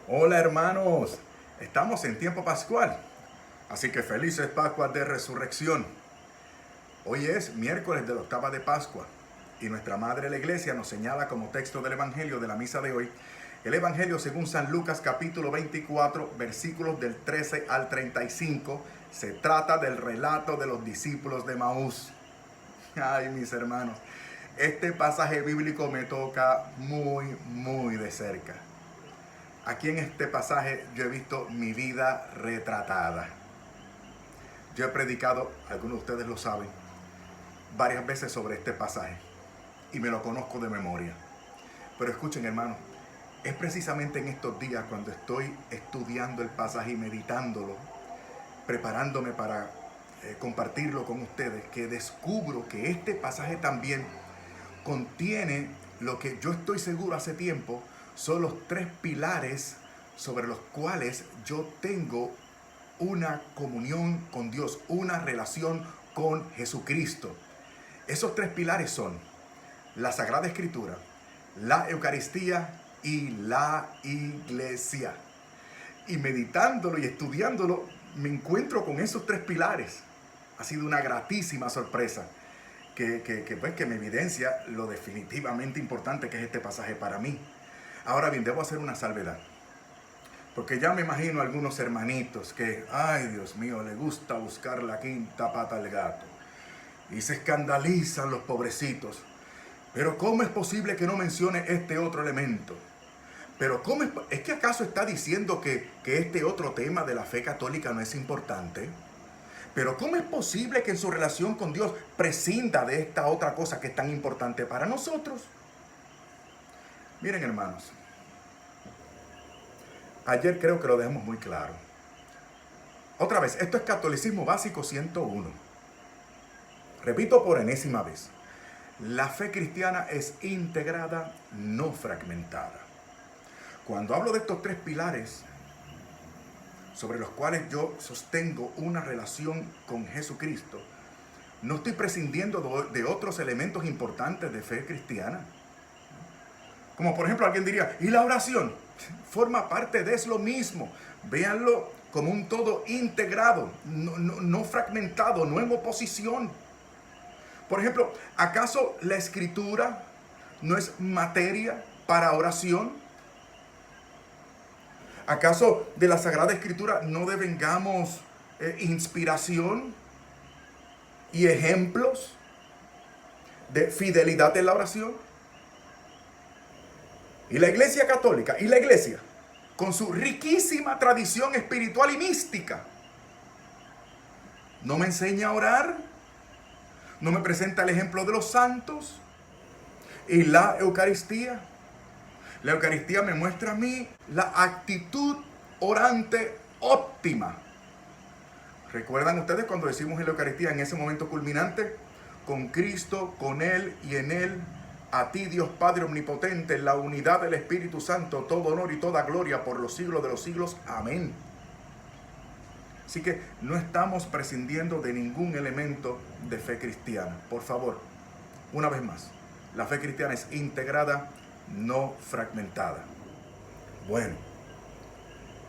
Hola hermanos, estamos en tiempo pascual, así que felices Pascuas de Resurrección. Hoy es miércoles de la octava de Pascua y nuestra Madre la Iglesia nos señala como texto del Evangelio de la misa de hoy el Evangelio según San Lucas capítulo 24 versículos del 13 al 35. Se trata del relato de los discípulos de Maús. Ay, mis hermanos, este pasaje bíblico me toca muy de cerca. Aquí en este pasaje yo he visto mi vida retratada. Yo he predicado, algunos de ustedes lo saben, varias veces sobre este pasaje y me lo conozco de memoria. Pero escuchen, hermanos, es precisamente en estos días cuando estoy estudiando el pasaje y meditándolo, preparándome para compartirlo con ustedes, que descubro que este pasaje también contiene lo que yo estoy seguro hace tiempo son los tres pilares sobre los cuales yo tengo una comunión con Dios, una relación con Jesucristo. Esos tres pilares son la Sagrada Escritura, la Eucaristía y la Iglesia. Y meditándolo y estudiándolo, me encuentro con esos tres pilares. Ha sido una gratísima sorpresa que me evidencia lo definitivamente importante que es este pasaje para mí. Ahora bien, debo hacer una salvedad. Porque ya me imagino a algunos hermanitos que, ay Dios mío, le gusta buscar la quinta pata al gato. Y se escandalizan los pobrecitos. Pero ¿cómo es posible que no mencione este otro elemento? Pero ¿cómo es que acaso está diciendo que este otro tema de la fe católica no es importante? Pero ¿cómo es posible que en su relación con Dios prescinda de esta otra cosa que es tan importante para nosotros? Miren, hermanos, ayer creo que lo dejamos muy claro. Otra vez, esto es Catolicismo Básico 101. Repito por enésima vez. La fe cristiana es integrada, no fragmentada. Cuando hablo de estos tres pilares sobre los cuales yo sostengo una relación con Jesucristo, no estoy prescindiendo de otros elementos importantes de fe cristiana. Como por ejemplo alguien diría, ¿y la oración? Forma parte de lo mismo. Véanlo como un todo integrado, no fragmentado, no en oposición. Por ejemplo, ¿acaso la escritura no es materia para oración? ¿Acaso de la Sagrada Escritura no devengamos inspiración y ejemplos de fidelidad en la oración? Y la Iglesia Católica, y la Iglesia, con su riquísima tradición espiritual y mística, no me enseña a orar, no me presenta el ejemplo de los santos y la Eucaristía. La Eucaristía me muestra a mí la actitud orante óptima. ¿Recuerdan ustedes cuando decimos en la Eucaristía, en ese momento culminante? Con Cristo, con Él y en Él, a ti Dios Padre Omnipotente, en la unidad del Espíritu Santo, todo honor y toda gloria por los siglos de los siglos. Amén. Así que no estamos prescindiendo de ningún elemento de fe cristiana. Por favor, una vez más, la fe cristiana es integrada, no fragmentada. Bueno,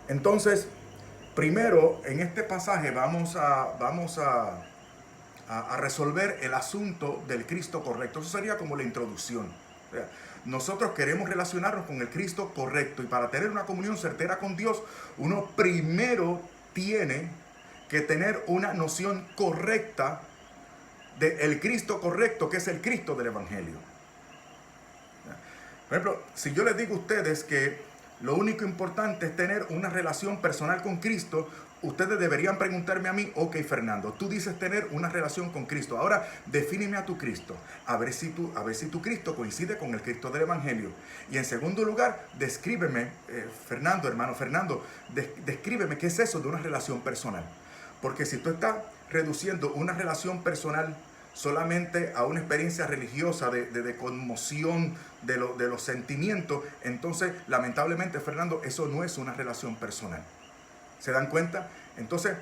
entonces, primero en este pasaje vamos a resolver el asunto del Cristo correcto. Eso sería como la introducción. O sea, nosotros queremos relacionarnos con el Cristo correcto y para tener una comunión certera con Dios, uno primero tiene que tener una noción correcta del Cristo correcto, que es el Cristo del Evangelio. Por ejemplo, si yo les digo a ustedes que lo único importante es tener una relación personal con Cristo, ustedes deberían preguntarme a mí, ok Fernando, tú dices tener una relación con Cristo, ahora defíneme a tu Cristo, a ver si tu Cristo coincide con el Cristo del Evangelio. Y en segundo lugar, descríbeme, hermano Fernando, descríbeme qué es eso de una relación personal. Porque si tú estás reduciendo una relación personal solamente a una experiencia religiosa de conmoción de los sentimientos, entonces lamentablemente, Fernando, eso no es una relación personal. ¿Se dan cuenta? Entonces,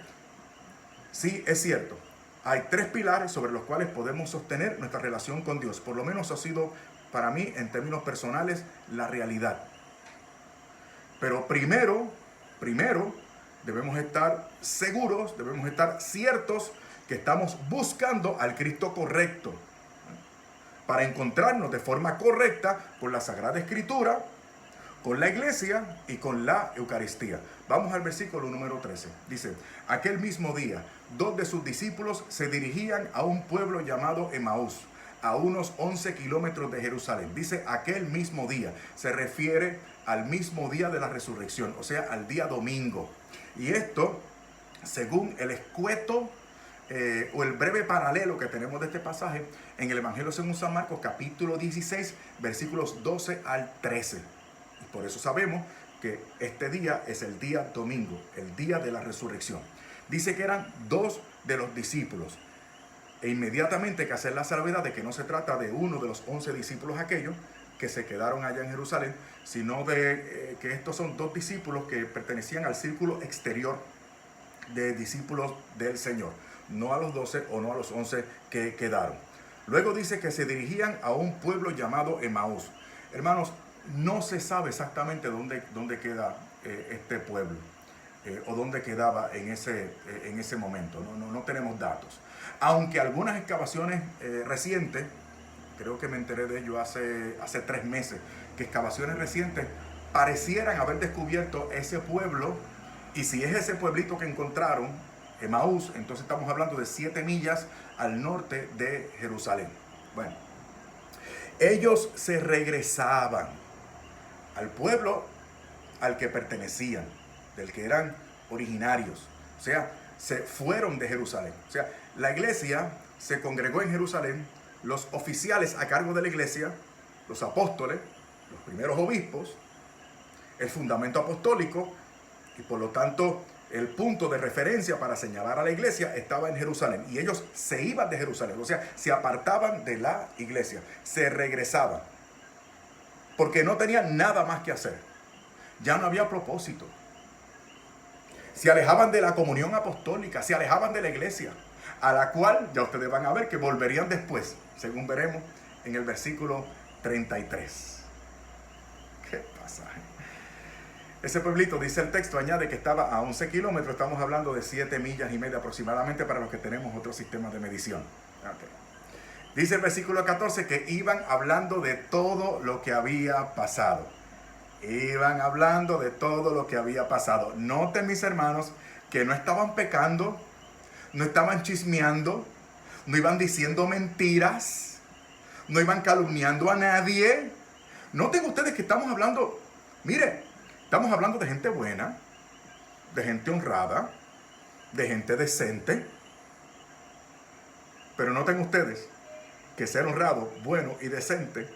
sí es cierto, hay tres pilares sobre los cuales podemos sostener nuestra relación con Dios. Por lo menos ha sido para mí, en términos personales, la realidad. Pero primero debemos estar seguros, debemos estar ciertos que estamos buscando al Cristo correcto, para encontrarnos de forma correcta con la Sagrada Escritura, con la iglesia y con la Eucaristía. Vamos al versículo número 13. Dice, aquel mismo día, 2 de sus discípulos se dirigían a un pueblo llamado Emaús, a unos 11 kilómetros de Jerusalén. Dice aquel mismo día, se refiere al mismo día de la resurrección, o sea, al día domingo. Y esto, según el escueto o el breve paralelo que tenemos de este pasaje en el Evangelio según San Marcos, capítulo 16, versículos 12 al 13. Y por eso sabemos que este día es el día domingo, el día de la resurrección. Dice que eran 2 de los discípulos. E inmediatamente hay que hacer la salvedad de que no se trata de uno de los 11 discípulos aquellos que se quedaron allá en Jerusalén, sino de que estos son 2 discípulos que pertenecían al círculo exterior de discípulos del Señor, no a los 12 o no a los 11 que quedaron. Luego dice que se dirigían a un pueblo llamado Emaús. Hermanos, no se sabe exactamente dónde queda este pueblo o dónde quedaba en ese momento. No tenemos datos. Aunque algunas excavaciones recientes, creo que me enteré de ello hace 3 meses, que excavaciones recientes parecieran haber descubierto ese pueblo. Y si es ese pueblito que encontraron, Emaús, entonces estamos hablando de 7 millas al norte de Jerusalén. Bueno, ellos se regresaban al pueblo al que pertenecían, del que eran originarios. O sea, se fueron de Jerusalén. O sea, la iglesia se congregó en Jerusalén, los oficiales a cargo de la iglesia, los apóstoles, los primeros obispos, el fundamento apostólico, y por lo tanto el punto de referencia para señalar a la iglesia estaba en Jerusalén. Y ellos se iban de Jerusalén, o sea, se apartaban de la iglesia, se regresaban, porque no tenían nada más que hacer. Ya no había propósito. Se alejaban de la comunión apostólica, se alejaban de la iglesia, a la cual ya ustedes van a ver que volverían después, según veremos en el versículo 33. ¿Qué pasaje? Ese pueblito, dice el texto, añade que estaba a 11 kilómetros, estamos hablando de 7 millas y media aproximadamente para los que tenemos otros sistemas de medición. Okay. Dice el versículo 14 que iban hablando de todo lo que había pasado. Iban hablando de todo lo que había pasado. Noten, mis hermanos, que no estaban pecando, no estaban chismeando, no iban diciendo mentiras, no iban calumniando a nadie. Noten ustedes que estamos hablando, mire, estamos hablando de gente buena, de gente honrada, de gente decente. Pero noten ustedes que ser honrado, bueno y decente,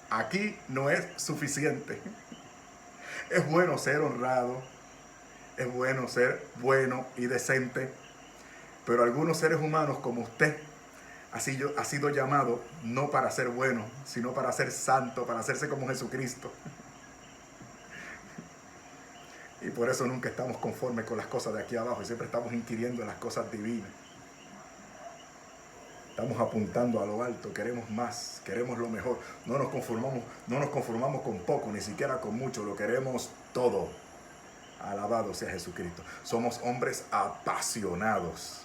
aquí no es suficiente. Es bueno ser honrado, es bueno ser bueno y decente, pero algunos seres humanos como usted ha sido llamado no para ser bueno, sino para ser santo, para hacerse como Jesucristo. Y por eso nunca estamos conformes con las cosas de aquí abajo y siempre estamos inquiriendo en las cosas divinas. Estamos apuntando a lo alto, queremos más, queremos lo mejor. No nos conformamos con poco, ni siquiera con mucho, lo queremos todo. Alabado sea Jesucristo. Somos hombres apasionados,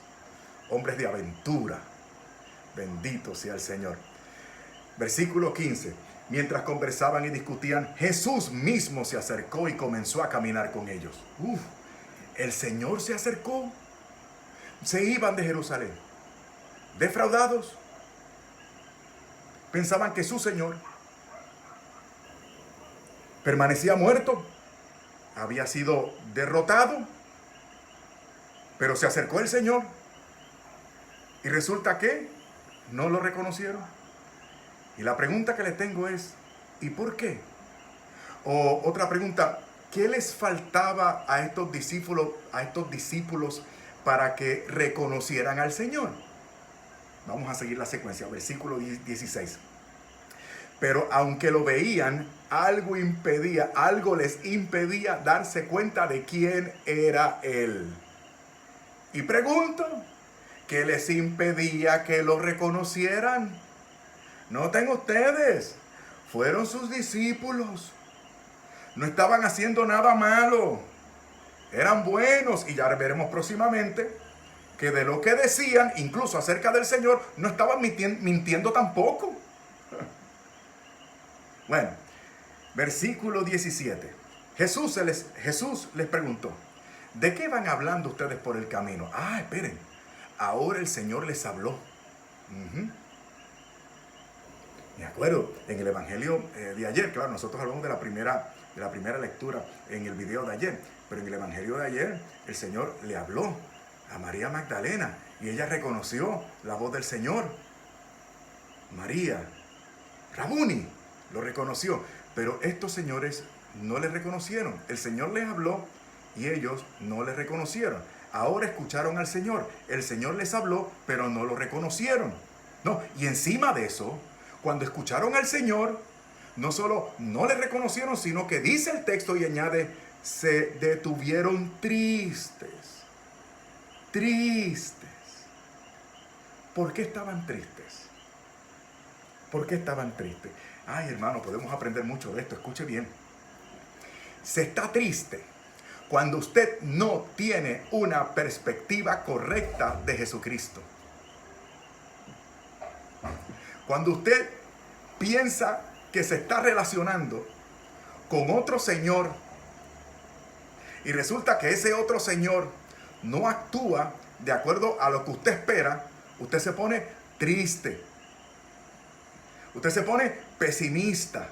hombres de aventura. Bendito sea el Señor. Versículo 15. Mientras conversaban y discutían, Jesús mismo se acercó y comenzó a caminar con ellos. El Señor se acercó. Se iban de Jerusalén, defraudados. Pensaban que su Señor permanecía muerto, había sido derrotado, pero se acercó el Señor y resulta que no lo reconocieron. Y la pregunta que les tengo es, ¿y por qué? O otra pregunta, ¿qué les faltaba a estos discípulos para que reconocieran al Señor? Vamos a seguir la secuencia, versículo 16. Pero aunque lo veían, algo les impedía darse cuenta de quién era Él. Y pregunto, ¿qué les impedía que lo reconocieran? Noten ustedes, fueron sus discípulos. no estaban haciendo nada malo. Eran buenos, y ya veremos próximamente que de lo que decían, incluso acerca del Señor, no estaban mintiendo tampoco. Bueno, versículo 17. Jesús les preguntó, ¿de qué van hablando ustedes por el camino? Ah, esperen, ahora el Señor les habló. Me acuerdo, en el Evangelio de ayer, claro, nosotros hablamos de la primera lectura en el video de ayer, pero en el Evangelio de ayer el Señor le habló a María Magdalena y ella reconoció la voz del Señor. María, Rabuni, lo reconoció, pero estos señores no le reconocieron. El Señor les habló y ellos no le reconocieron. Ahora escucharon al Señor. El Señor les habló, pero no lo reconocieron. No, y encima de eso, cuando escucharon al Señor, no solo no le reconocieron, sino que dice el texto y añade, se detuvieron tristes. Tristes. ¿Por qué estaban tristes? ¿Por qué estaban tristes? Ay, hermano, podemos aprender mucho de esto. Escuche bien. Se está triste cuando usted no tiene una perspectiva correcta de Jesucristo. Cuando usted piensa que se está relacionando con otro señor y resulta que ese otro señor no actúa de acuerdo a lo que usted espera, usted se pone triste. Usted se pone pesimista.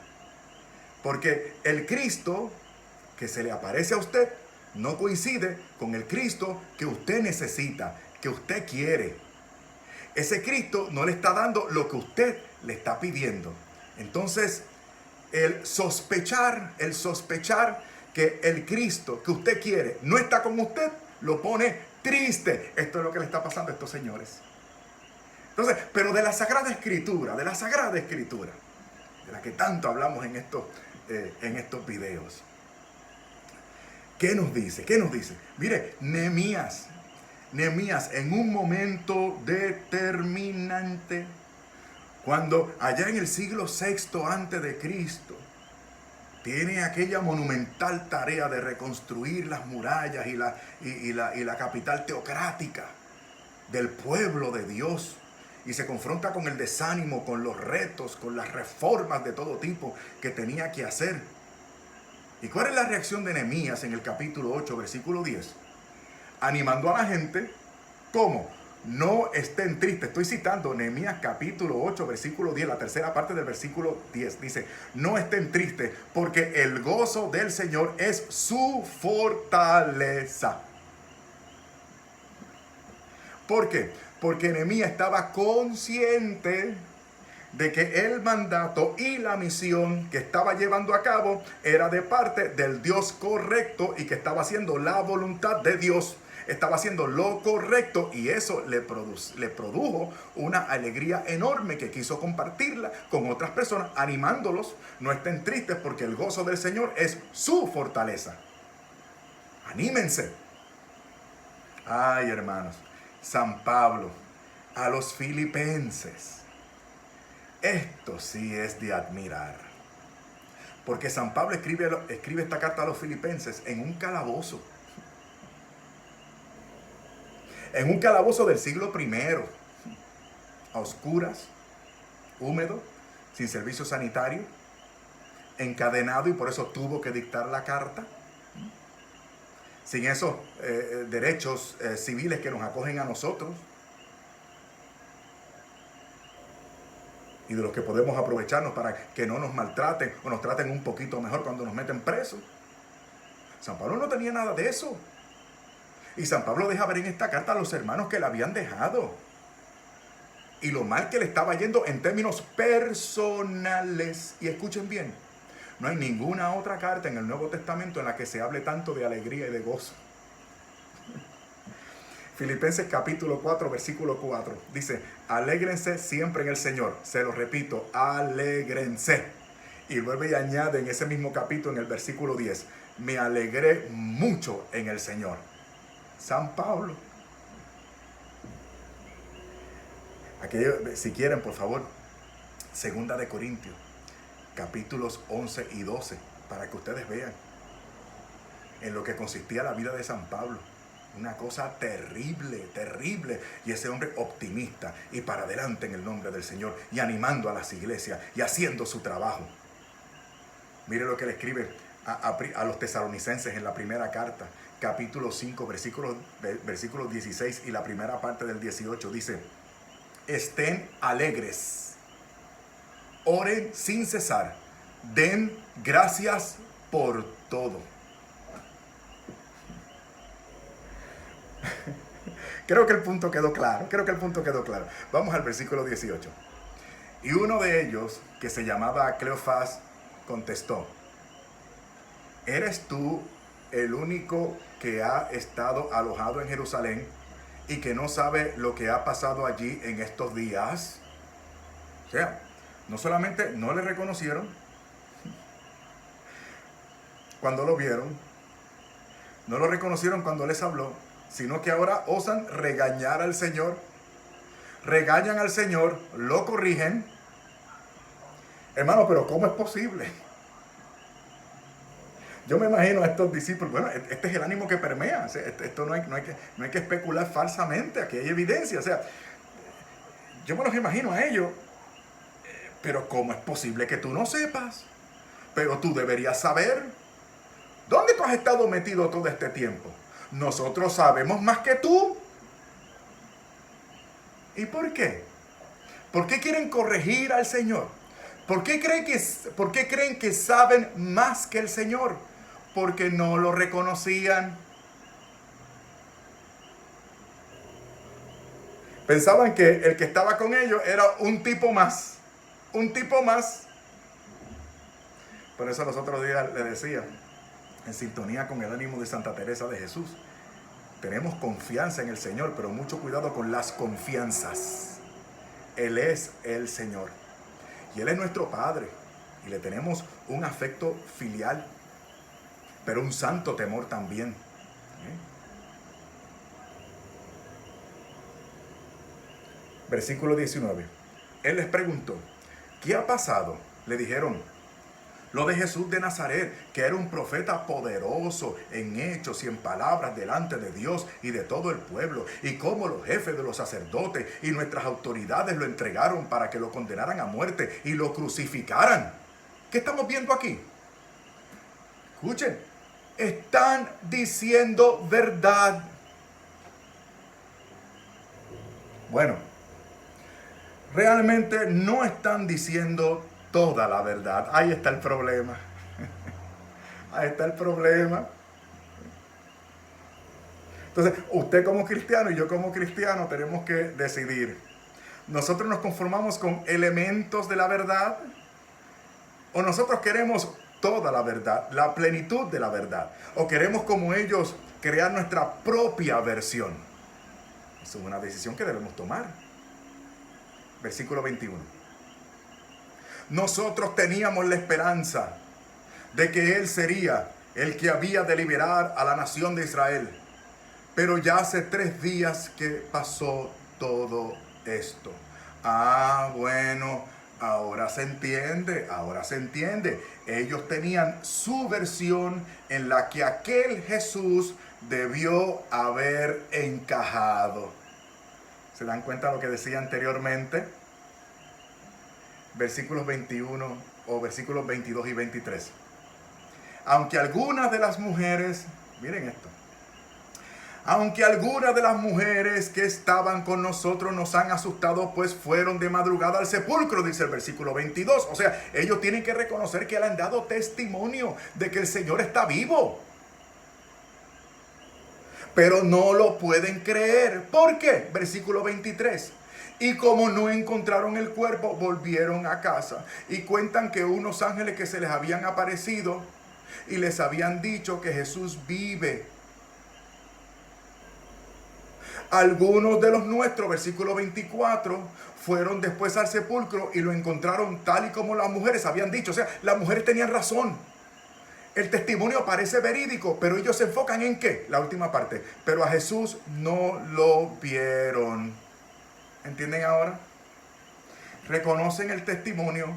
Porque el Cristo que se le aparece a usted no coincide con el Cristo que usted necesita, que usted quiere. Ese Cristo no le está dando lo que usted le está pidiendo. Entonces, el sospechar que el Cristo que usted quiere no está con usted, lo pone triste. Esto es lo que le está pasando a estos señores. Entonces, pero de la Sagrada Escritura, de la que tanto hablamos en estos videos, ¿qué nos dice? ¿Qué nos dice? Mire, Nehemías, en un momento determinante, cuando allá en el siglo VI antes de Cristo, tiene aquella monumental tarea de reconstruir las murallas y la capital teocrática del pueblo de Dios. Y se confronta con el desánimo, con los retos, con las reformas de todo tipo que tenía que hacer. ¿Y cuál es la reacción de Nehemías en el capítulo 8, versículo 10? Animando a la gente, ¿cómo? No estén tristes. Estoy citando Nehemías capítulo 8, versículo 10, la tercera parte del versículo 10. Dice, no estén tristes porque el gozo del Señor es su fortaleza. ¿Por qué? Porque Nehemías estaba consciente de que el mandato y la misión que estaba llevando a cabo era de parte del Dios correcto y que estaba haciendo la voluntad de Dios. Estaba haciendo lo correcto y eso le produjo una alegría enorme que quiso compartirla con otras personas, animándolos. No estén tristes porque el gozo del Señor es su fortaleza. Anímense. Ay, hermanos, San Pablo a los filipenses. Esto sí es de admirar. Porque San Pablo escribe esta carta a los filipenses en un calabozo. En un calabozo del siglo I, a oscuras, húmedo, sin servicio sanitario, encadenado y por eso tuvo que dictar la carta. Sin esos derechos civiles que nos acogen a nosotros y de los que podemos aprovecharnos para que no nos maltraten o nos traten un poquito mejor cuando nos meten presos. San Pablo no tenía nada de eso. Y San Pablo deja ver en esta carta a los hermanos que le habían dejado y lo mal que le estaba yendo en términos personales. Y escuchen bien, no hay ninguna otra carta en el Nuevo Testamento en la que se hable tanto de alegría y de gozo. Filipenses capítulo 4, versículo 4. Dice, alégrense siempre en el Señor. Se lo repito, alégrense. Y vuelve y añade en ese mismo capítulo, en el versículo 10, me alegré mucho en el Señor. San Pablo. Aquí, si quieren, por favor, Segunda de Corintios, capítulos 11 y 12. para que ustedes vean en lo que consistía la vida de San Pablo. Una cosa terrible, terrible. Y ese hombre optimista y para adelante en el nombre del Señor y animando a las iglesias y haciendo su trabajo. Mire lo que le escribe a los tesalonicenses en la primera carta, capítulo 5, versículos 16 y la primera parte del 18. Dice: estén alegres, oren sin cesar, den gracias por todo. Creo que el punto quedó claro. Vamos al versículo 18. Y uno de ellos, que se llamaba Cleofás, contestó: ¿eres tú el único que ha estado alojado en Jerusalén y que no sabe lo que ha pasado allí en estos días? O sea, no solamente no le reconocieron cuando lo vieron, no lo reconocieron cuando les habló, sino que ahora osan regañar al Señor. Regañan al Señor, lo corrigen. Hermano, pero ¿cómo es posible? Yo me imagino a estos discípulos. Bueno, este es el ánimo que permea. O sea, esto no hay que especular falsamente. Aquí hay evidencia. O sea, yo me los imagino a ellos. Pero ¿cómo es posible que tú no sepas? Pero tú deberías saber. ¿Dónde tú has estado metido todo este tiempo? Nosotros sabemos más que tú. ¿Y por qué? ¿Por qué quieren corregir al Señor? ¿Por qué creen que saben más que el Señor? Porque no lo reconocían. Pensaban que el que estaba con ellos era un tipo más. Un tipo más. Por eso los otros días le decía, en sintonía con el ánimo de Santa Teresa de Jesús, tenemos confianza en el Señor, pero mucho cuidado con las confianzas. Él es el Señor. Y Él es nuestro Padre. Y le tenemos un afecto filial, pero un santo temor también. Versículo 19. Él les preguntó: ¿qué ha pasado? Le dijeron: lo de Jesús de Nazaret, que era un profeta poderoso en hechos y en palabras delante de Dios y de todo el pueblo, y cómo los jefes de los sacerdotes y nuestras autoridades lo entregaron para que lo condenaran a muerte y lo crucificaran. ¿Qué estamos viendo aquí? Escuchen, están diciendo verdad. Bueno, realmente no están diciendo toda la verdad. Ahí está el problema. Ahí está el problema. Entonces, usted como cristiano y yo como cristiano tenemos que decidir. ¿Nosotros nos conformamos con elementos de la verdad? ¿O nosotros queremos toda la verdad, la plenitud de la verdad? ¿O queremos, como ellos, crear nuestra propia versión? Esa es una decisión que debemos tomar. Versículo 21. Nosotros teníamos la esperanza de que Él sería el que había de liberar a la nación de Israel. Pero ya hace 3 días que pasó todo esto. Bueno, ahora se entiende. Ellos tenían su versión en la que aquel Jesús debió haber encajado. ¿Se dan cuenta de lo que decía anteriormente? Versículos 21 o versículos 22 y 23. Aunque algunas de las mujeres, miren esto, aunque algunas de las mujeres que estaban con nosotros nos han asustado, pues fueron de madrugada al sepulcro, dice el versículo 22. O sea, ellos tienen que reconocer que le han dado testimonio de que el Señor está vivo. Pero no lo pueden creer. ¿Por qué? Versículo 23. Y como no encontraron el cuerpo, volvieron a casa. Y cuentan que unos ángeles que se les habían aparecido y les habían dicho que Jesús vive. Algunos de los nuestros, versículo 24, fueron después al sepulcro y lo encontraron tal y como las mujeres habían dicho. O sea, las mujeres tenían razón. El testimonio parece verídico, pero ellos se enfocan en ¿qué? La última parte. Pero a Jesús no lo vieron. ¿Entienden ahora? Reconocen el testimonio,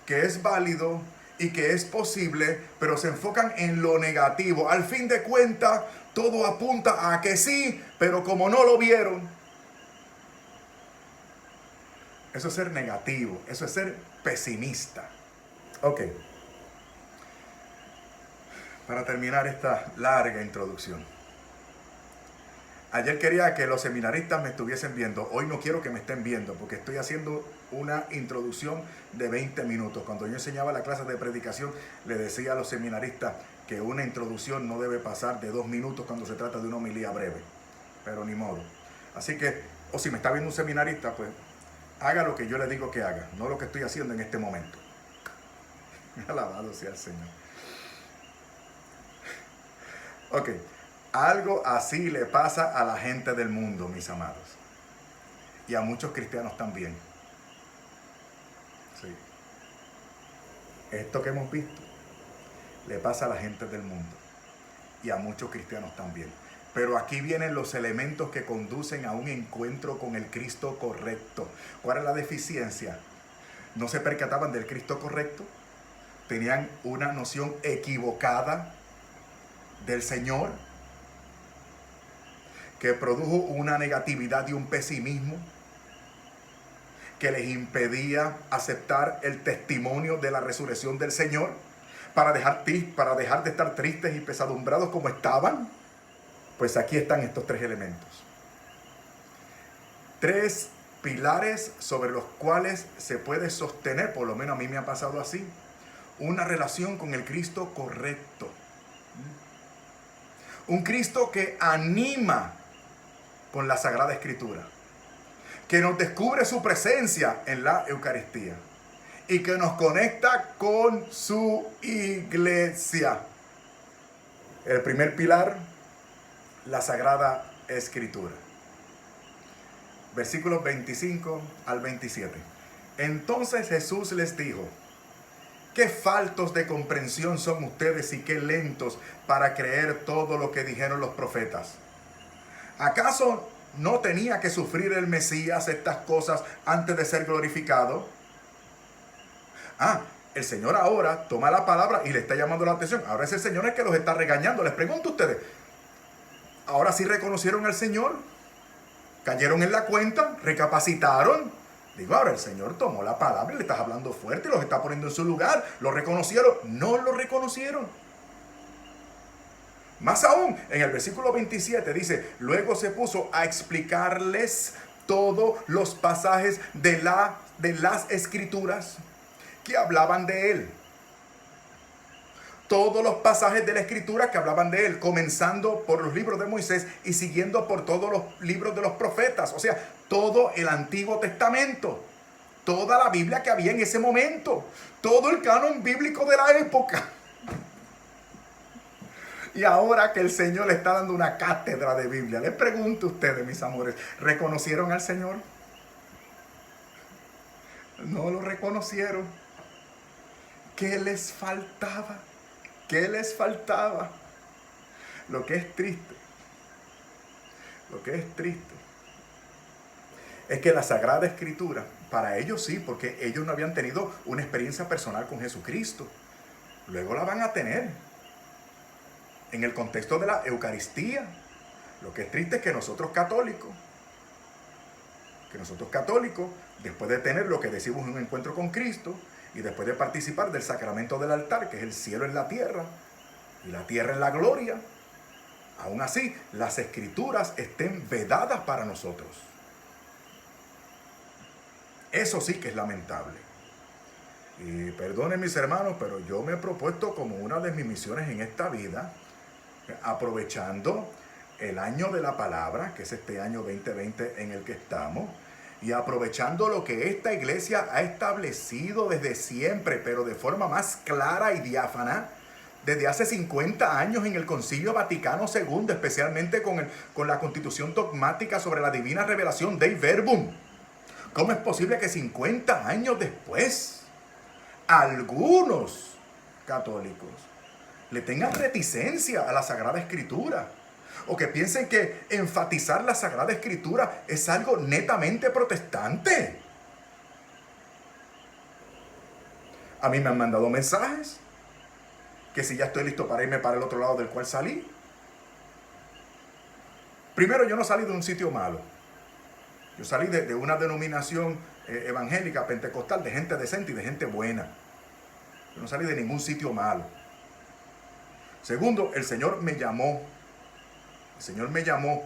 que es válido, y que es posible, pero se enfocan en lo negativo. Al fin de cuentas, todo apunta a que sí, pero como no lo vieron. Eso es ser negativo, eso es ser pesimista. Ok. Para terminar esta larga introducción. Ayer quería que los seminaristas me estuviesen viendo. Hoy no quiero que me estén viendo porque estoy haciendo una introducción de 20 minutos. Cuando yo enseñaba la clase de predicación, le decía a los seminaristas que una introducción no debe pasar de 2 minutos cuando se trata de una homilía breve. Pero ni modo. Así que, o si me está viendo un seminarista, pues haga lo que yo le digo que haga, no lo que estoy haciendo en este momento. Alabado sea el Señor. Ok. Algo así le pasa a la gente del mundo, mis amados. Y a muchos cristianos también. Sí. Esto que hemos visto le pasa a la gente del mundo. Y a muchos cristianos también. Pero aquí vienen los elementos que conducen a un encuentro con el Cristo correcto. ¿Cuál es la deficiencia? No se percataban del Cristo correcto. Tenían una noción equivocada del Señor, que produjo una negatividad y un pesimismo que les impedía aceptar el testimonio de la resurrección del Señor para dejar de estar tristes y pesadumbrados como estaban. Pues aquí están estos 3 elementos. 3 pilares sobre los cuales se puede sostener, por lo menos a mí me ha pasado así, una relación con el Cristo correcto. Un Cristo que anima con la Sagrada Escritura, que nos descubre su presencia en la Eucaristía y que nos conecta con su iglesia. El primer pilar, la Sagrada Escritura. Versículos 25 al 27. Entonces Jesús les dijo: qué faltos de comprensión son ustedes y qué lentos para creer todo lo que dijeron los profetas. ¿Acaso no tenía que sufrir el Mesías estas cosas antes de ser glorificado? El Señor ahora toma la palabra y le está llamando la atención. Ahora es el Señor el que los está regañando. Les pregunto a ustedes, ¿ahora sí reconocieron al Señor? ¿Cayeron en la cuenta? ¿Recapacitaron? Digo, ahora el Señor tomó la palabra y le estás hablando fuerte y los está poniendo en su lugar. ¿Lo reconocieron? No lo reconocieron. Más aún, en el versículo 27 dice: luego se puso a explicarles todos los pasajes de las Escrituras que hablaban de él. Todos los pasajes de la Escritura que hablaban de él, comenzando por los libros de Moisés y siguiendo por todos los libros de los profetas. O sea, todo el Antiguo Testamento, toda la Biblia que había en ese momento, todo el canon bíblico de la época. Y ahora que el Señor le está dando una cátedra de Biblia, les pregunto a ustedes, mis amores, ¿reconocieron al Señor? No lo reconocieron. ¿Qué les faltaba? ¿Qué les faltaba? Lo que es triste es que la Sagrada Escritura, para ellos sí, porque ellos no habían tenido una experiencia personal con Jesucristo. Luego la van a tener en el contexto de la Eucaristía. Lo que es triste es que nosotros católicos, después de tener lo que decimos un encuentro con Cristo y después de participar del sacramento del altar, que es el cielo en la tierra y la tierra en la gloria, aún así las Escrituras estén vedadas para nosotros. Eso sí que es lamentable. Y perdonen mis hermanos, pero yo me he propuesto como una de mis misiones en esta vida, aprovechando el año de la palabra, que es este año 2020 en el que estamos, y aprovechando lo que esta iglesia ha establecido desde siempre, pero de forma más clara y diáfana, desde hace 50 años en el Concilio Vaticano II, especialmente con la Constitución dogmática sobre la divina revelación Dei Verbum. ¿Cómo es posible que 50 años después algunos católicos le tengan reticencia a la Sagrada Escritura? O que piensen que enfatizar la Sagrada Escritura es algo netamente protestante. A mí me han mandado mensajes que si ya estoy listo para irme para el otro lado del cual salí. Primero, yo no salí de un sitio malo. Yo salí de una denominación evangélica, pentecostal, de gente decente y de gente buena. Yo no salí de ningún sitio malo. Segundo, el Señor me llamó. El Señor me llamó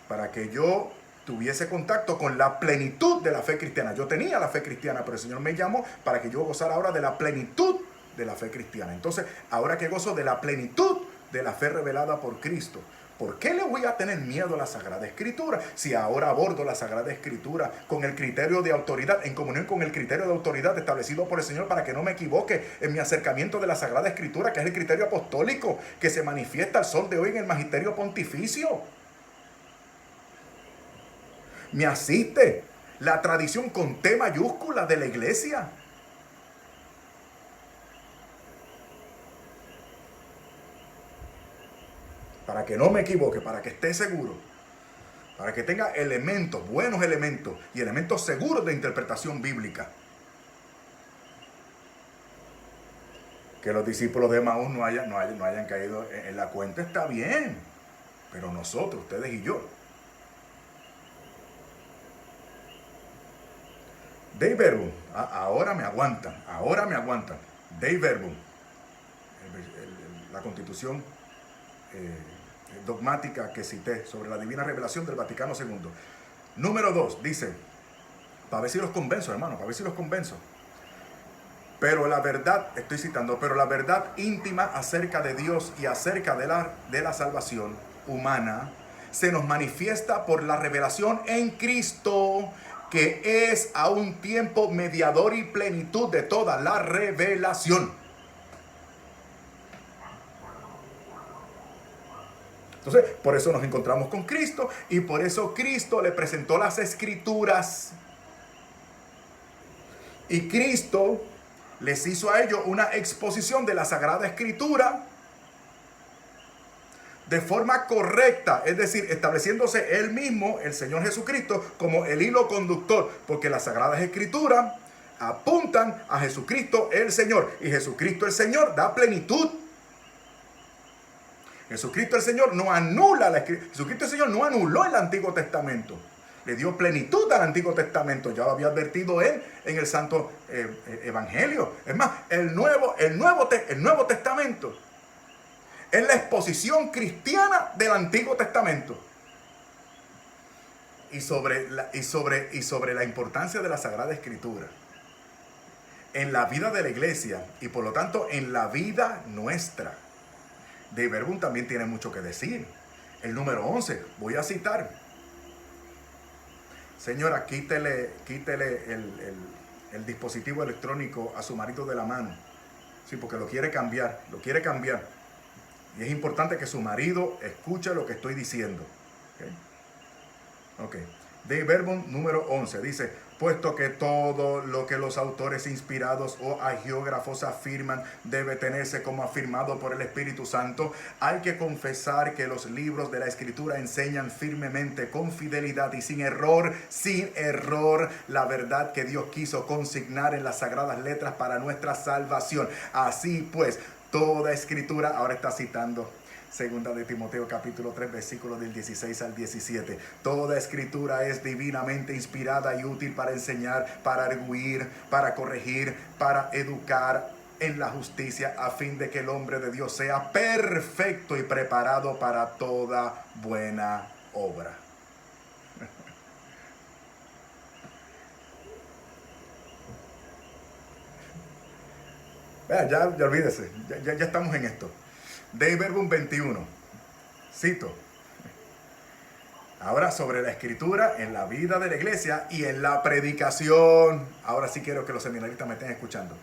para que yo tuviese contacto con la plenitud de la fe cristiana. Yo tenía la fe cristiana, pero el Señor me llamó para que yo gozara ahora de la plenitud de la fe cristiana. Entonces, ahora que gozo de la plenitud de la fe revelada por Cristo, ¿por qué le voy a tener miedo a la Sagrada Escritura si ahora abordo la Sagrada Escritura con el criterio de autoridad, en comunión con el criterio de autoridad establecido por el Señor para que no me equivoque en mi acercamiento de la Sagrada Escritura, que es el criterio apostólico que se manifiesta al sol de hoy en el magisterio pontificio? Me asiste la tradición con T mayúscula de la iglesia. Para que no me equivoque, para que esté seguro, para que tenga elementos, buenos elementos y elementos seguros de interpretación bíblica. Que los discípulos de Emaús no hayan caído en la cuenta está bien, pero nosotros, ustedes y yo. Dei verbum, ahora me aguantan. Dei verbum, la constitución dogmática que cité sobre la divina revelación del Vaticano II. Número 2, dice, para ver si los convenzo, hermano, para ver si los convenzo. Pero la verdad, estoy citando, pero la verdad íntima acerca de Dios y acerca de la salvación humana se nos manifiesta por la revelación en Cristo, que es a un tiempo mediador y plenitud de toda la revelación. Entonces, por eso nos encontramos con Cristo y por eso Cristo le presentó las Escrituras. Y Cristo les hizo a ellos una exposición de la Sagrada Escritura de forma correcta, es decir, estableciéndose él mismo, el Señor Jesucristo, como el hilo conductor, porque las Sagradas Escrituras apuntan a Jesucristo el Señor, y Jesucristo el Señor da plenitud. Jesucristo el Señor no anula la Escritura. Jesucristo el Señor no anuló el Antiguo Testamento. Le dio plenitud al Antiguo Testamento. Ya lo había advertido él en el Santo Evangelio. Es más, el Nuevo Testamento es la exposición cristiana del Antiguo Testamento. Y sobre la importancia de la Sagrada Escritura en la vida de la iglesia y por lo tanto en la vida nuestra. Dei verbum también tiene mucho que decir. El número 11, voy a citar. Señora, quítele el dispositivo electrónico a su marido de la mano. Sí, porque lo quiere cambiar. Y es importante que su marido escuche lo que estoy diciendo. Ok. Dei verbum número 11 dice, puesto que todo lo que los autores inspirados o agiógrafos afirman debe tenerse como afirmado por el Espíritu Santo, hay que confesar que los libros de la Escritura enseñan firmemente, con fidelidad y sin error, la verdad que Dios quiso consignar en las sagradas letras para nuestra salvación. Así pues, toda Escritura, ahora está citando Segunda de Timoteo capítulo 3 versículos del 16 al 17. Toda Escritura es divinamente inspirada y útil para enseñar, para arguir, para corregir, para educar en la justicia, a fin de que el hombre de Dios sea perfecto y preparado para toda buena obra. Ya olvídese, ya estamos en esto. Dei verbum 21. Cito. Ahora sobre la Escritura en la vida de la iglesia y en la predicación. Ahora sí quiero que los seminaristas me estén escuchando.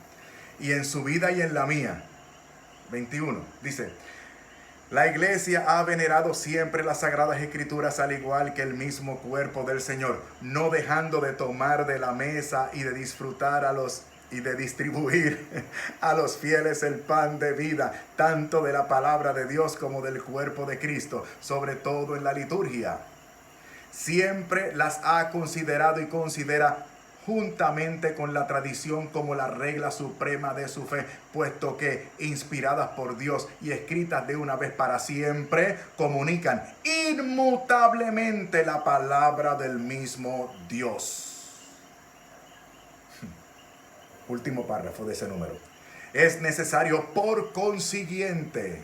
Y en su vida y en la mía. 21. Dice, la iglesia ha venerado siempre las sagradas Escrituras al igual que el mismo cuerpo del Señor, no dejando de tomar de la mesa y de disfrutar y de distribuir a los fieles el pan de vida, tanto de la palabra de Dios como del cuerpo de Cristo, sobre todo en la liturgia. Siempre las ha considerado y considera juntamente con la tradición como la regla suprema de su fe, puesto que, inspiradas por Dios y escritas de una vez para siempre, comunican inmutablemente la palabra del mismo Dios. Último párrafo de ese número. Es necesario, por consiguiente,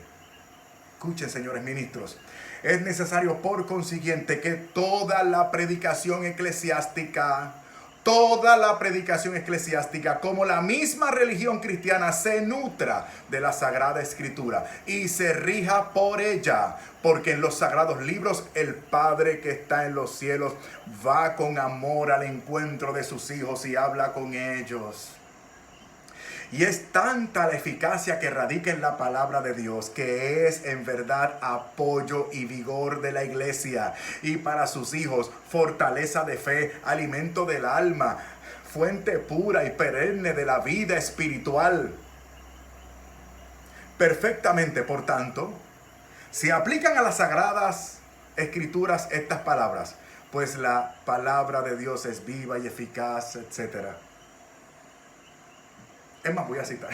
escuchen, señores ministros, es necesario, por consiguiente, que toda la predicación eclesiástica, como la misma religión cristiana, se nutra de la Sagrada Escritura y se rija por ella, porque en los sagrados libros el Padre que está en los cielos va con amor al encuentro de sus hijos y habla con ellos. Y es tanta la eficacia que radica en la palabra de Dios, que es en verdad apoyo y vigor de la iglesia, y para sus hijos fortaleza de fe, alimento del alma, fuente pura y perenne de la vida espiritual. Perfectamente, por tanto, se aplican a las sagradas escrituras estas palabras, pues la palabra de Dios es viva y eficaz, etc. Es más, voy a citar.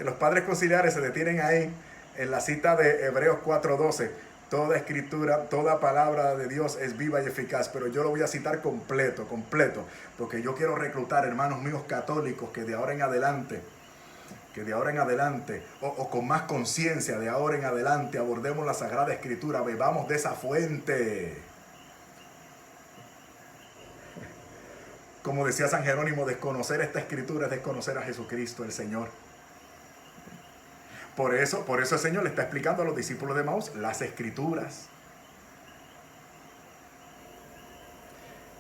Los padres conciliares se detienen ahí en la cita de Hebreos 4:12. Toda escritura, toda palabra de Dios es viva y eficaz, pero yo lo voy a citar completo, porque yo quiero reclutar hermanos míos católicos que de ahora en adelante, o con más conciencia de ahora en adelante, abordemos la Sagrada Escritura, bebamos de esa fuente. Como decía San Jerónimo, desconocer esta escritura es desconocer a Jesucristo, el Señor. Por eso el Señor le está explicando a los discípulos de Emaús las escrituras.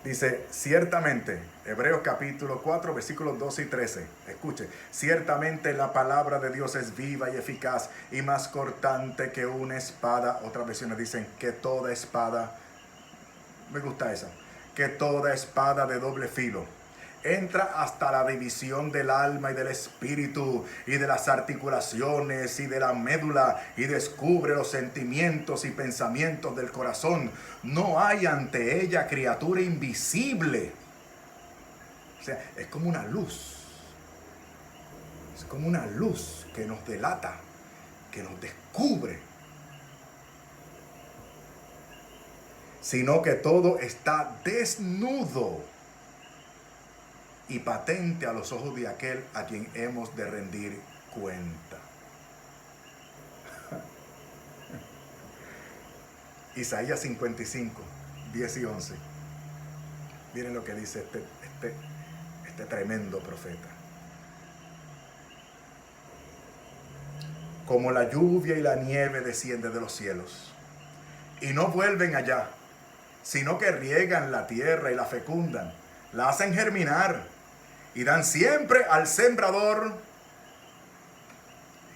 Dice, ciertamente, Hebreos capítulo 4, versículos 12 y 13. Escuche, ciertamente la palabra de Dios es viva y eficaz y más cortante que una espada. Otras versiones dicen que toda espada, me gusta esa, que toda espada de doble filo entra hasta la división del alma y del espíritu y de las articulaciones y de la médula y descubre los sentimientos y pensamientos del corazón. No hay ante ella criatura invisible. O sea, es como una luz. Es como una luz que nos delata, que nos descubre. Sino que todo está desnudo y patente a los ojos de aquel a quien hemos de rendir cuenta. Isaías 55, 10 y 11. Miren lo que dice este tremendo profeta. Como la lluvia y la nieve desciende de los cielos y no vuelven allá, sino que riegan la tierra y la fecundan, la hacen germinar y dan siempre al sembrador,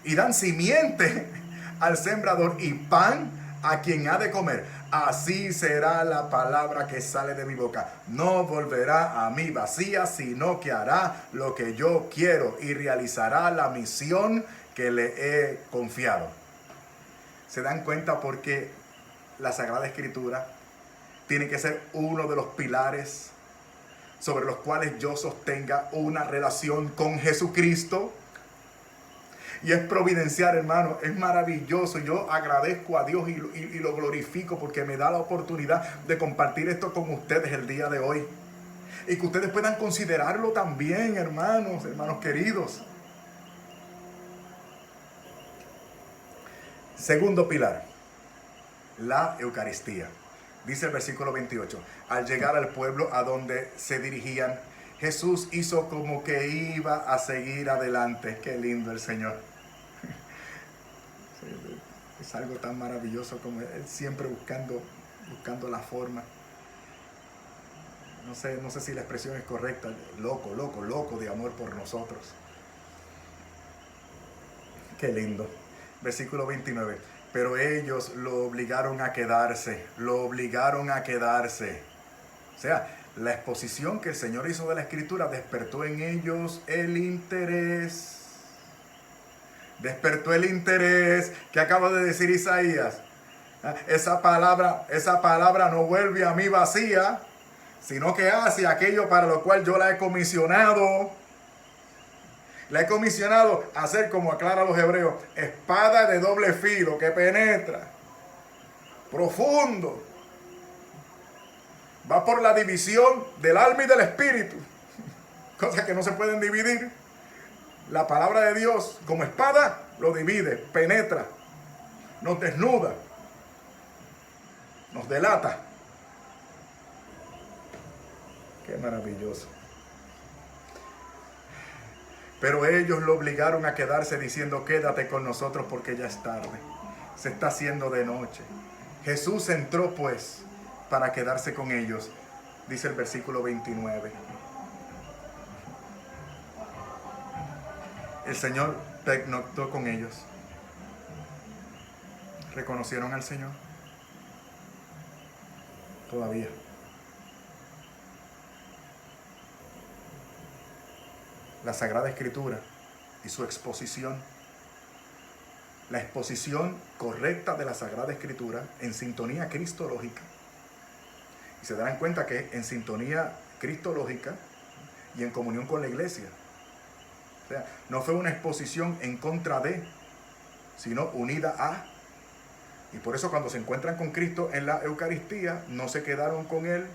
y dan simiente al sembrador y pan a quien ha de comer. Así será la palabra que sale de mi boca. No volverá a mí vacía, sino que hará lo que yo quiero y realizará la misión que le he confiado. ¿Se dan cuenta por qué la Sagrada Escritura tiene que ser uno de los pilares sobre los cuales yo sostenga una relación con Jesucristo? Y es providencial, hermano, es maravilloso. Yo agradezco a Dios y lo glorifico porque me da la oportunidad de compartir esto con ustedes el día de hoy. Y que ustedes puedan considerarlo también, hermanos queridos. Segundo pilar, la Eucaristía. Dice el versículo 28, al llegar al pueblo a donde se dirigían, Jesús hizo como que iba a seguir adelante. Qué lindo el Señor. Es algo tan maravilloso como Él siempre buscando la forma. No sé si la expresión es correcta. Loco de amor por nosotros. Qué lindo. Versículo 29. Pero ellos lo obligaron a quedarse. O sea, la exposición que el Señor hizo de la Escritura despertó en ellos el interés. Despertó el interés que acaba de decir Isaías. Esa palabra no vuelve a mí vacía, sino que hace aquello para lo cual yo la he comisionado. La he comisionado a ser, como aclara los hebreos, espada de doble filo que penetra profundo. Va por la división del alma y del espíritu. Cosas que no se pueden dividir. La palabra de Dios, como espada, lo divide, penetra, nos desnuda, nos delata. Qué maravilloso. Pero ellos lo obligaron a quedarse diciendo, quédate con nosotros porque ya es tarde. Se está haciendo de noche. Jesús entró pues para quedarse con ellos, dice el versículo 29. El Señor pernoctó con ellos. ¿Reconocieron al Señor? Todavía. La Sagrada Escritura y su exposición, la exposición correcta de la Sagrada Escritura en sintonía cristológica. Y se darán cuenta que en sintonía cristológica y en comunión con la iglesia. O sea, no fue una exposición en contra de, sino unida a. Y por eso cuando se encuentran con Cristo en la Eucaristía, no se quedaron con Él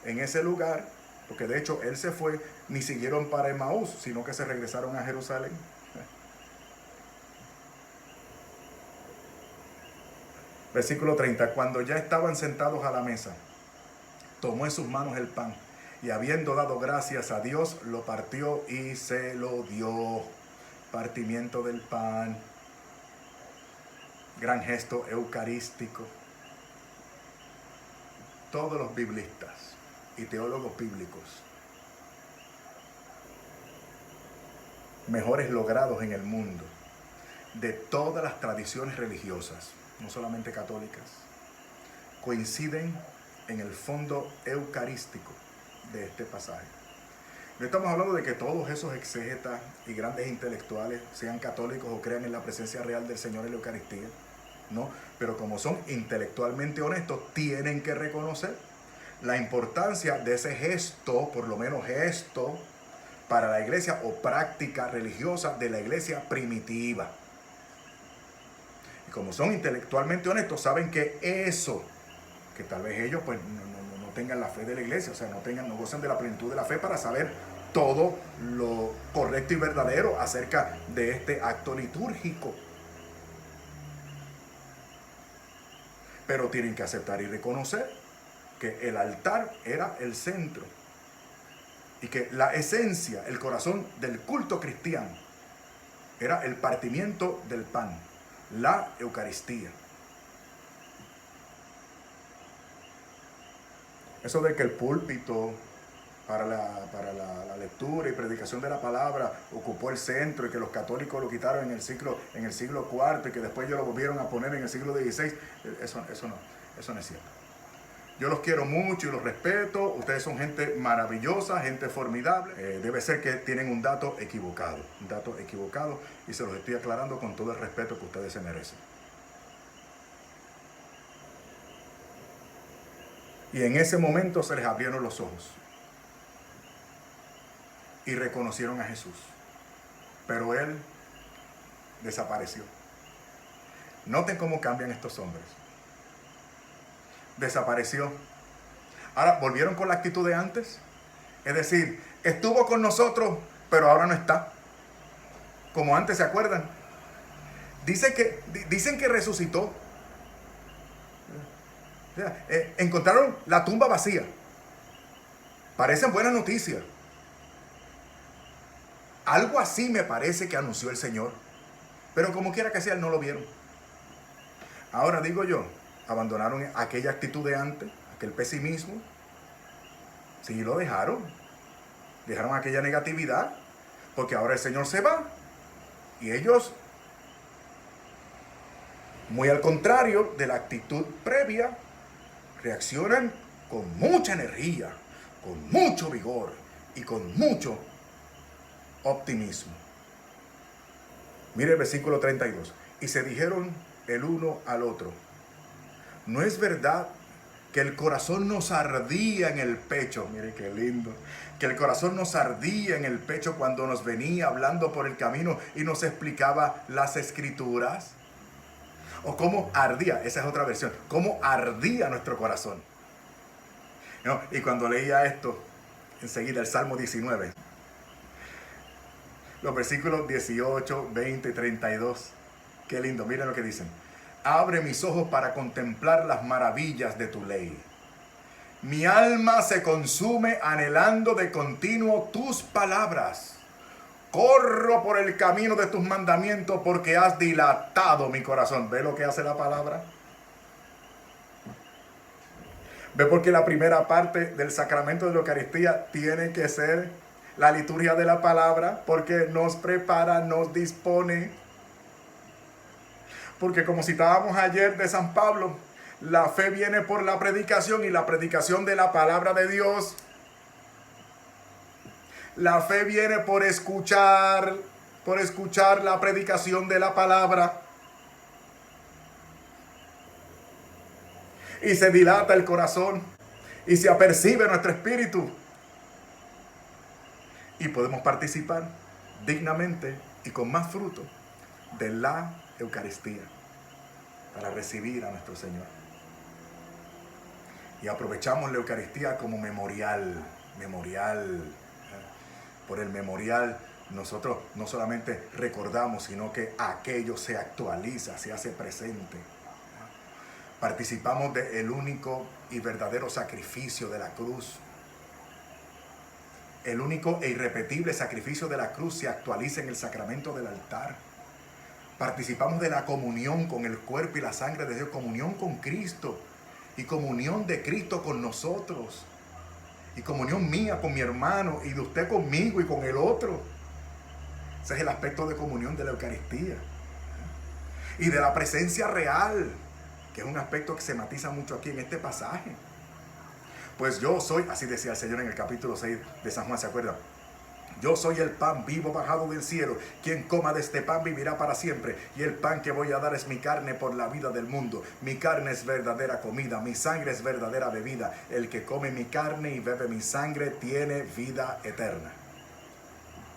en ese lugar, porque de hecho Él se fue, ni siguieron para Emaús, sino que se regresaron a Jerusalén. Versículo 30. Cuando ya estaban sentados a la mesa, tomó en sus manos el pan y habiendo dado gracias a Dios, lo partió y se lo dio. Partimiento del pan. Gran gesto eucarístico. Todos los biblistas y teólogos bíblicos mejores logrados en el mundo, de todas las tradiciones religiosas, no solamente católicas, coinciden en el fondo eucarístico de este pasaje. No estamos hablando de que todos esos exégetas y grandes intelectuales sean católicos o crean en la presencia real del Señor en la Eucaristía, no, pero como son intelectualmente honestos, tienen que reconocer la importancia de ese gesto, por lo menos gesto, para la iglesia o práctica religiosa de la iglesia primitiva. Y como son intelectualmente honestos, saben que eso, que tal vez ellos pues no tengan la fe de la iglesia, o sea, no gocen de la plenitud de la fe para saber todo lo correcto y verdadero acerca de este acto litúrgico. Pero tienen que aceptar y reconocer que el altar era el centro y que la esencia, el corazón del culto cristiano era el partimiento del pan, la Eucaristía. Eso de que el púlpito para la lectura y predicación de la palabra ocupó el centro y que los católicos lo quitaron en el siglo IV y que después ellos lo volvieron a poner en el siglo XVI, eso no es cierto. Yo los quiero mucho y los respeto, ustedes son gente maravillosa, gente formidable. Debe ser que tienen un dato equivocado y se los estoy aclarando con todo el respeto que ustedes se merecen. Y en ese momento se les abrieron los ojos y reconocieron a Jesús, pero Él desapareció. Noten cómo cambian estos hombres. Desapareció. Ahora, ¿volvieron con la actitud de antes? Es decir, estuvo con nosotros, pero ahora no está. Como antes, ¿se acuerdan? Dicen que resucitó. O sea, encontraron la tumba vacía. Parecen buenas noticias. Algo así me parece que anunció el Señor. Pero como quiera que sea, no lo vieron. Ahora digo yo, abandonaron aquella actitud de antes, aquel pesimismo. Sí, lo dejaron. Dejaron aquella negatividad. Porque ahora el Señor se va. Y ellos, muy al contrario de la actitud previa, reaccionan con mucha energía, con mucho vigor y con mucho optimismo. Mire el versículo 32. Y se dijeron el uno al otro, ¿No es verdad que el corazón nos ardía en el pecho? Mire qué lindo. Que el corazón nos ardía en el pecho cuando nos venía hablando por el camino y nos explicaba las escrituras. O cómo ardía, esa es otra versión, cómo ardía nuestro corazón. ¿No? Y cuando leía esto, enseguida el Salmo 19, los versículos 18, 20 y 32, qué lindo, miren lo que dicen. Abre mis ojos para contemplar las maravillas de tu ley. Mi alma se consume anhelando de continuo tus palabras. Corro por el camino de tus mandamientos porque has dilatado mi corazón. ¿Ve lo que hace la palabra? ¿Ve por qué la primera parte del sacramento de la Eucaristía tiene que ser la liturgia de la palabra? Porque nos prepara, nos dispone. Porque como citábamos ayer de San Pablo, la fe viene por la predicación y la predicación de la palabra de Dios. La fe viene por escuchar la predicación de la palabra. Y se dilata el corazón y se apercibe nuestro espíritu. Y podemos participar dignamente y con más fruto de la Eucaristía para recibir a nuestro Señor. Y aprovechamos la Eucaristía como memorial. Por el memorial nosotros no solamente recordamos, sino que aquello se actualiza, se hace presente. Participamos del único y verdadero sacrificio de la cruz. El único e irrepetible sacrificio de la cruz se actualiza en el sacramento del altar. Participamos de la comunión con el cuerpo y la sangre de Dios, comunión con Cristo y comunión de Cristo con nosotros. Y comunión mía con mi hermano y de usted conmigo y con el otro. Ese es el aspecto de comunión de la Eucaristía. Y de la presencia real, que es un aspecto que se matiza mucho aquí en este pasaje. Pues yo soy, así decía el Señor en el capítulo 6 de San Juan, ¿se acuerdan? Yo soy el pan vivo bajado del cielo. Quien coma de este pan vivirá para siempre. Y el pan que voy a dar es mi carne por la vida del mundo. Mi carne es verdadera comida. Mi sangre es verdadera bebida. El que come mi carne y bebe mi sangre tiene vida eterna.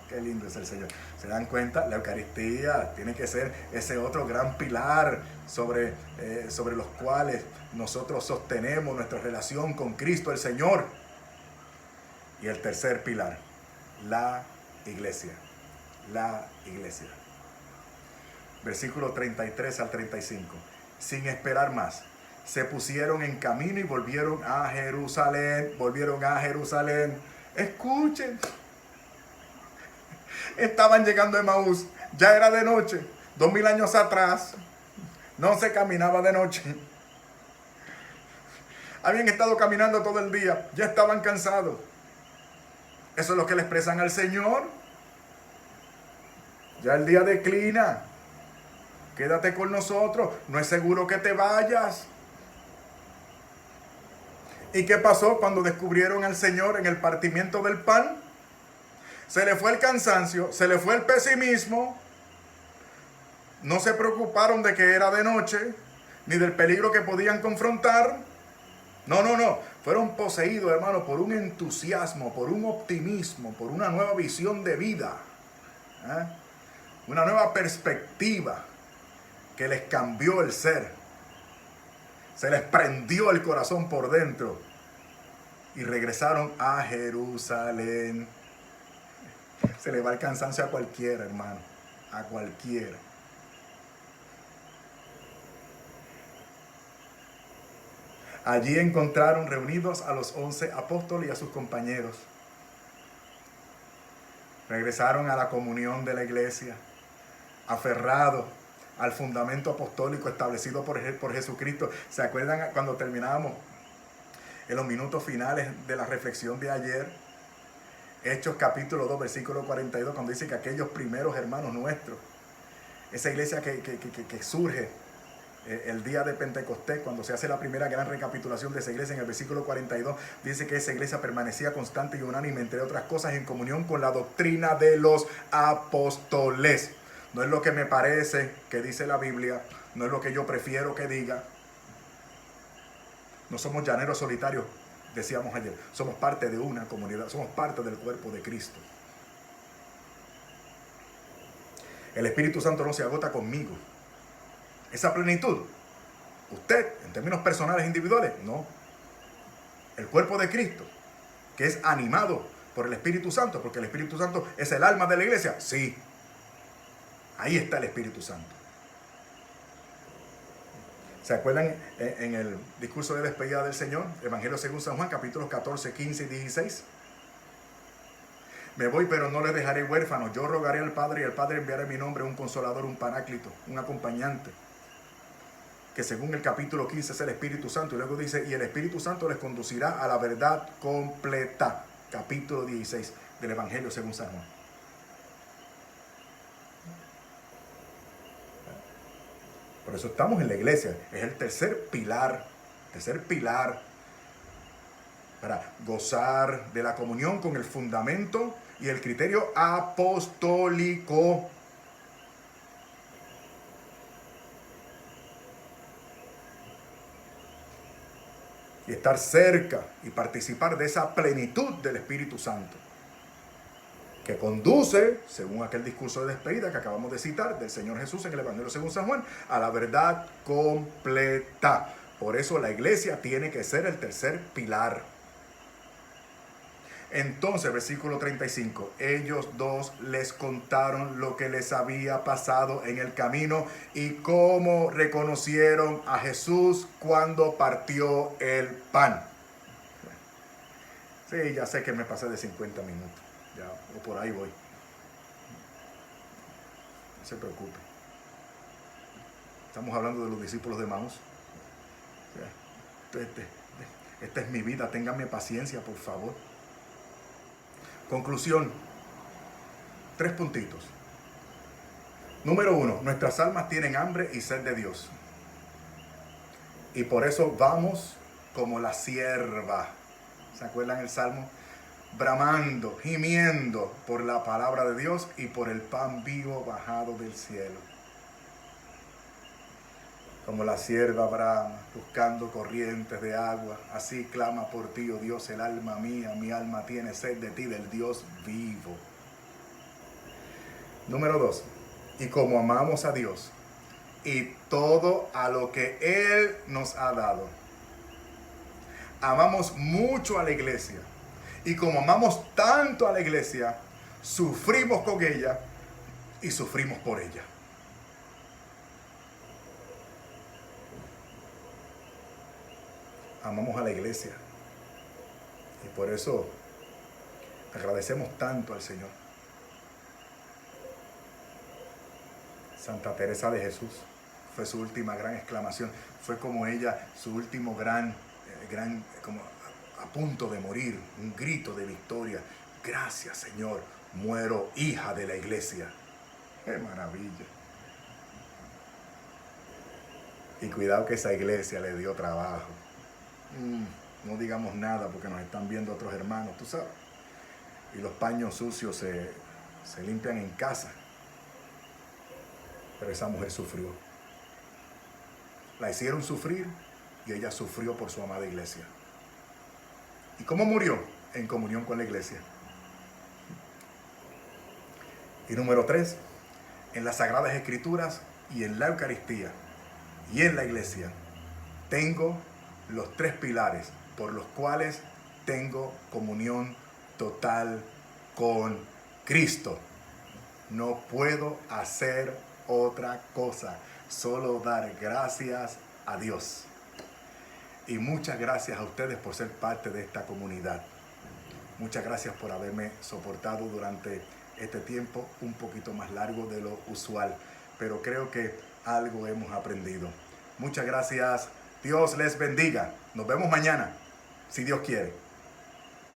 Qué lindo es el Señor. ¿Se dan cuenta? La Eucaristía tiene que ser ese otro gran pilar sobre los cuales nosotros sostenemos nuestra relación con Cristo el Señor. Y el tercer pilar, la iglesia. La iglesia. Versículo 33 al 35. Sin esperar más, se pusieron en camino y volvieron a Jerusalén. Volvieron a Jerusalén. Escuchen. Estaban llegando a Emaús. Ya era de noche. 2000 años atrás. No se caminaba de noche. Habían estado caminando todo el día. Ya estaban cansados. Eso es lo que le expresan al Señor. Ya el día declina. Quédate con nosotros. No es seguro que te vayas. ¿Y qué pasó cuando descubrieron al Señor en el partimiento del pan? Se le fue el cansancio, se le fue el pesimismo. No se preocuparon de que era de noche, ni del peligro que podían confrontar. No. Fueron poseídos, hermano, por un entusiasmo, por un optimismo, por una nueva visión de vida. Una nueva perspectiva que les cambió el ser. Se les prendió el corazón por dentro. Y regresaron a Jerusalén. Se le va el cansancio a cualquiera, hermano. A cualquiera. Allí encontraron reunidos a los 11 apóstoles y a sus compañeros. Regresaron a la comunión de la iglesia, aferrados al fundamento apostólico establecido por Jesucristo. ¿Se acuerdan cuando terminábamos en los minutos finales de la reflexión de ayer? Hechos capítulo 2, versículo 42, cuando dice que aquellos primeros hermanos nuestros, esa iglesia que surge el día de Pentecostés, cuando se hace la primera gran recapitulación de esa iglesia, en el versículo 42, dice que esa iglesia permanecía constante y unánime, entre otras cosas, en comunión con la doctrina de los apóstoles. No es lo que me parece que dice la Biblia, no es lo que yo prefiero que diga. No somos llaneros solitarios, decíamos ayer. Somos parte de una comunidad, somos parte del cuerpo de Cristo. El Espíritu Santo no se agota conmigo. Esa plenitud, usted, en términos personales, individuales, no. El cuerpo de Cristo, que es animado por el Espíritu Santo, porque el Espíritu Santo es el alma de la iglesia, sí. Ahí está el Espíritu Santo. ¿Se acuerdan en el discurso de despedida del Señor? Evangelio según San Juan, capítulos 14, 15 y 16. Me voy, pero no les dejaré huérfanos. Yo rogaré al Padre y el Padre enviará en mi nombre un consolador, un paráclito, un acompañante. Que según el capítulo 15 es el Espíritu Santo. Y luego dice, y el Espíritu Santo les conducirá a la verdad completa. Capítulo 16 del Evangelio según San Juan. Por eso estamos en la iglesia. Es el tercer pilar para gozar de la comunión con el fundamento y el criterio apostólico. Y estar cerca y participar de esa plenitud del Espíritu Santo, que conduce, según aquel discurso de despedida que acabamos de citar, del Señor Jesús en el Evangelio según San Juan, a la verdad completa. Por eso la iglesia tiene que ser el tercer pilar. Entonces, versículo 35, ellos dos les contaron lo que les había pasado en el camino y cómo reconocieron a Jesús cuando partió el pan. Sí, ya sé que me pasé de 50 minutos, ya, o por ahí voy. No se preocupe. Estamos hablando de los discípulos de Maús. Esta es mi vida, ténganme paciencia, por favor. Conclusión, 3 puntitos. Número 1, nuestras almas tienen hambre y sed de Dios. Y por eso vamos como la sierva. ¿Se acuerdan el Salmo? Bramando, gimiendo por la palabra de Dios y por el pan vivo bajado del cielo. Como la sierva brama, buscando corrientes de agua, así clama por ti, oh Dios, el alma mía, mi alma tiene sed de ti, del Dios vivo. Número 2, y como amamos a Dios y todo a lo que Él nos ha dado, amamos mucho a la iglesia, y como amamos tanto a la iglesia, sufrimos con ella y sufrimos por ella. Amamos a la iglesia y por eso agradecemos tanto al Señor. Santa Teresa de Jesús fue su última gran exclamación, fue como ella, su último gran, como a punto de morir, un grito de victoria. Gracias, Señor, muero hija de la iglesia. ¡Qué maravilla! Y cuidado que esa iglesia le dio trabajo. No digamos nada porque nos están viendo otros hermanos, tú sabes. Y los paños sucios se limpian en casa. Pero esa mujer sufrió. La hicieron sufrir y ella sufrió por su amada iglesia. ¿Y cómo murió? En comunión con la iglesia. Y número 3, en las Sagradas Escrituras y en la Eucaristía y en la iglesia tengo los 3 pilares por los cuales tengo comunión total con Cristo. No puedo hacer otra cosa, solo dar gracias a Dios. Y muchas gracias a ustedes por ser parte de esta comunidad. Muchas gracias por haberme soportado durante este tiempo un poquito más largo de lo usual, pero creo que algo hemos aprendido. Muchas gracias. Dios les bendiga. Nos vemos mañana, si Dios quiere.